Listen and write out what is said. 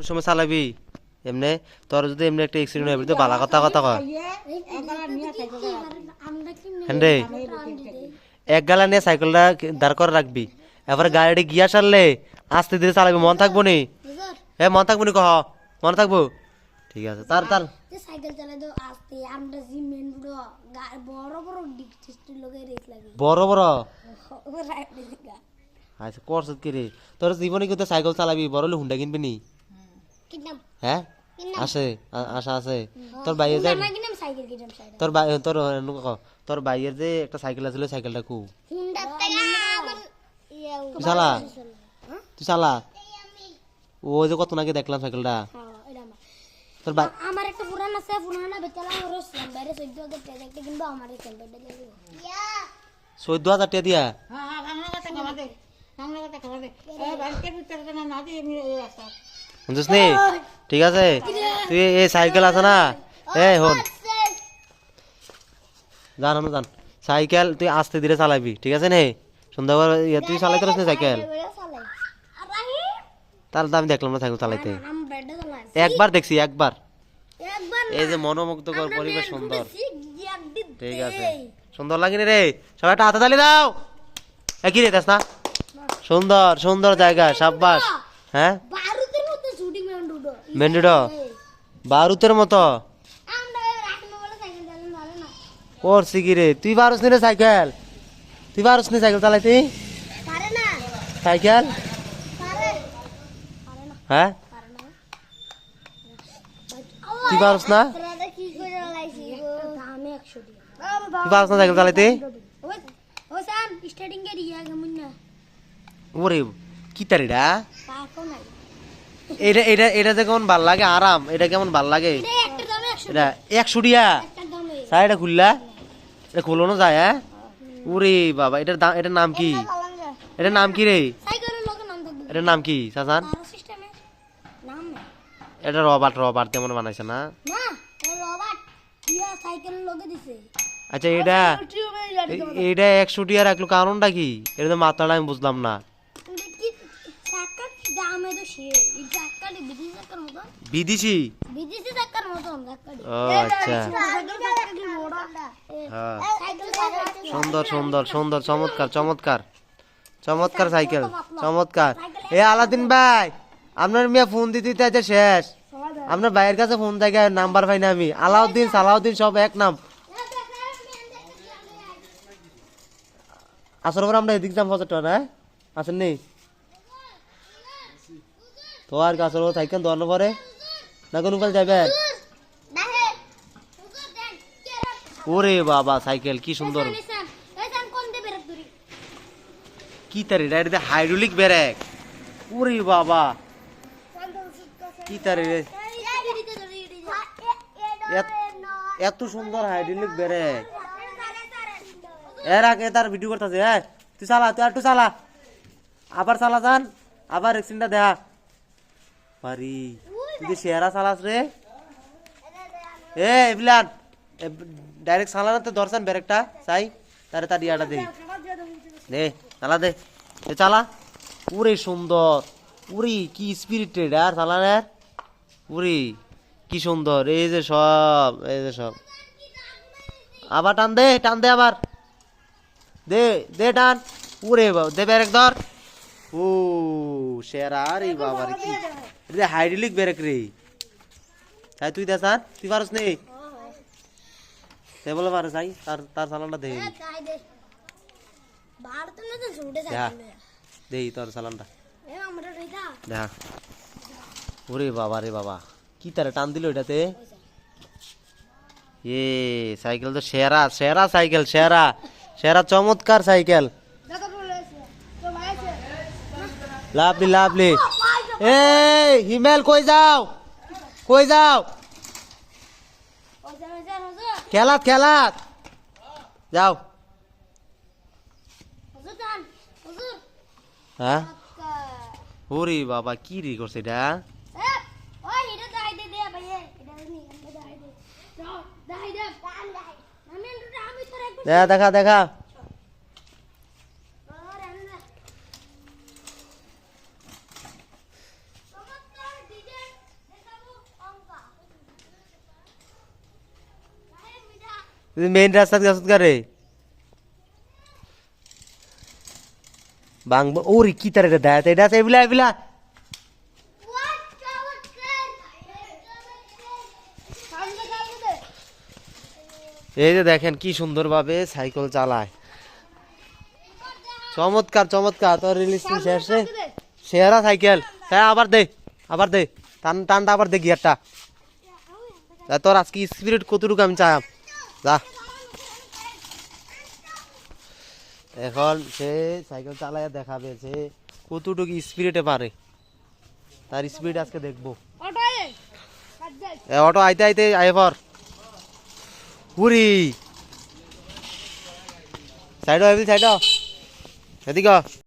কোন সময় চালাবি এমনি তোর যদি এমনি একটা অ্যাক্সিডেন্ট হয়ে তো বালা কথা কথা কয় হ্যাঁ এক গালা নিয়ে সাইকেলটা দাঁড় করে রাখবি এবার গাড়িটি গিয়া সারলে আস্তে ধীরে চালাবি মন থাকবো নি হ্যাঁ মন থাকবো নি কহ মন থাকবো ঠিক আছে তার তার সাইকেল চালাই তো আস্তে আমরা সিমেন্ট বড় বড় ডিস্ট্রিক্টের লোকের রেস লাগে বড় বড় ও রাইট দিগা আচ্ছা করছ কি রে তোর জীবনে কিন্তু সাইকেল চালাবি বড় হলে হুন্ডা কিনবি নি কিনাম হ্যাঁ আছে আশা আছে তোর বাইরে যায় আমরা কিনাম সাইকেল কিনাম সাইকেল তোর তোর বাইরের যে একটা সাইকেল আছিল সাইকেলটা কু হুন্ডা টাকা আমার তুই চালা তুই চালা ওই যে কত নাকি দেখলাম সাইকেলটা হ্যাঁ এটা আমার তোর আমার একটা পুরান আছে পুরানা বেচালা ওর বাইরে 14000 টাকা একটা কিনবো আমার এই সেন্টারটা লাগবে 14000 টাকা দিয়া হ্যাঁ হ্যাঁ বাংলা কথা খাবার দে বাংলা কথা খাবার দে এই বাড়িতে ভিতরে না দিয়ে আমি এই আসা বুঝছিস নি ঠিক আছে তুই এই সাইকেল আছে না এই হন জান আমি জান সাইকেল তুই আস্তে ধীরে চালাবি ঠিক আছে নে সন্ধ্যাবার তুই চালাইতে পারিস না সাইকেল তাহলে তো আমি দেখলাম না সাইকেল চালাইতে আমি বেডে চালাই একবার দেখছি একবার একবার এই যে মনোমুগ্ধকর পরিবেশ সুন্দর ঠিক আছে সুন্দর লাগেনি রে সবাই একটা হাতে তালি দাও একই রে দেখ না সুন্দর সুন্দর জায়গা সাব্বাস হ্যাঁ বারুদের মতো শুটিং মেন্ডুডো মেন্ডুডো বারুতের মতো আমরা রাখনো বলে সাইকেল চালানো ভালো না করছি কি রে তুই পারস নি রে সাইকেল তুই পারস নি সাইকেল চালাইতে পারে না সাইকেল পারে পারে না হ্যাঁ পারে না তুই পারস না তোরা কি করে লাইছি দামে 100 টাকা তুই পারস না সাইকেল চালাইতে ও সাম স্টার্টিং এর ইয়া কেমন না ওরে কি তারিডা পাকো নাই এটা এটা এটা যে কেমন ভাল লাগে আরাম এটা কেমন ভাল লাগে এটা একটা দামে 100 এটা 100 টিয়া একটা দামে সাইডে খুললা এটা খোলানো যায় হ্যাঁ ওরে বাবা এটার দাম এটার নাম কি এটার নাম কি রে সাইকেলের লোকের নাম থাকবে এটার নাম কি সাজান তার সিস্টেমে নাম না এটা রবার রবার তেমন বানাইছে না না ও রবার্ট ইয়া সাইকেলের লোকে দিছে আচ্ছা এটা এটা 100 টিয়া রাখলো কারণটা কি এটা তো মাত্রাটা আমি বুঝলাম না এটা কি চাকা দামে তো সে এই চাকাটি বিদেশি চাকার মতো বিদেশি বিদেশি চাকার মতো চাকাটি ও আচ্ছা চাকাটি মোড়া হ্যাঁ সাইকেল সুন্দর সুন্দর সুন্দর চমৎকার চমৎকার চমৎকার সাইকেল চমৎকার এ আলাদিন ভাই আপনার মিয়া ফোন দিতে দিতে আছে শেষ আপনার ভাইয়ের কাছে ফোন থাকে নাম্বার পাই না আমি আলাউদ্দিন সালাউদ্দিন সব এক নাম আসর পর আমরা এদিক যাম ফসটা না আসেন নেই তো আর গাছের সাইকেল দোয়ানো পরে না কোন উপায় যাবেন ওরে বাবা সাইকেল কি সুন্দর কি তার এটা হাইড্রোলিক ব্রেক ওরে বাবা কি তার এত সুন্দর হাইড্রোলিক ব্রেক এর আগে তার ভিডিও করতেছে হ্যাঁ তুই চালা তুই একটু চালা আবার চালা যান আবার এক্সিডেন্টটা দেখা পারি তুই যে শেয়ারা চালাস রে এ এবিলান ডাইরেক্ট চালা না তো দর্শন ব্রেকটা চাই তারে তার ইয়াটা দে দে চালা দে চালা পুরে সুন্দর পুরি কি স্পিরিটেড আর চালানের পুরি কি সুন্দর এই যে সব আবার টান দে আবার দে দে টান পুরে দে ব্রেক ধর ও সেরা রে বাবা রে কি রে হাইড্রোলিক ব্রেক রে তাই তুই দেখান তুই পারস নি তে বলে পারস যাই তার চালানটা দে দেই তোর চালানটা দেখা ওরে বাবা রে বাবা কি তারে টান দিল এটাতে এ সাইকেল তো সেরা সেরা সাইকেল সেরা সেরা চমৎকার সাইকেল লাভলি লাভলি এ হিমেল কই যাও খেলাত যাও হ্যাঁ ওরে বাবা কি রে করছে এটা দেখা দেখা মেইন রাস্তাত গাছত গারে বাংব ওরে কি তারে দায় এটা এবলা এবলা এই যে দেখেন কি সুন্দরভাবে সাইকেল চালায় চমৎকার চমৎকার তোর রিলিজ শেষে সেরা সাইকেল হ্যাঁ আবার দে টানটা আবার দে গিয়ারটা তোর আজকে স্পিরিট কতটুকু আমি চাই যা এখন সে সাইকেল চালায় দেখাবে সে কতটুকু স্পিরিটে পারে তার স্পিড আজকে দেখবো অটো আইতে আইতে আয় পর পুরি সাইড সাইড এদিকে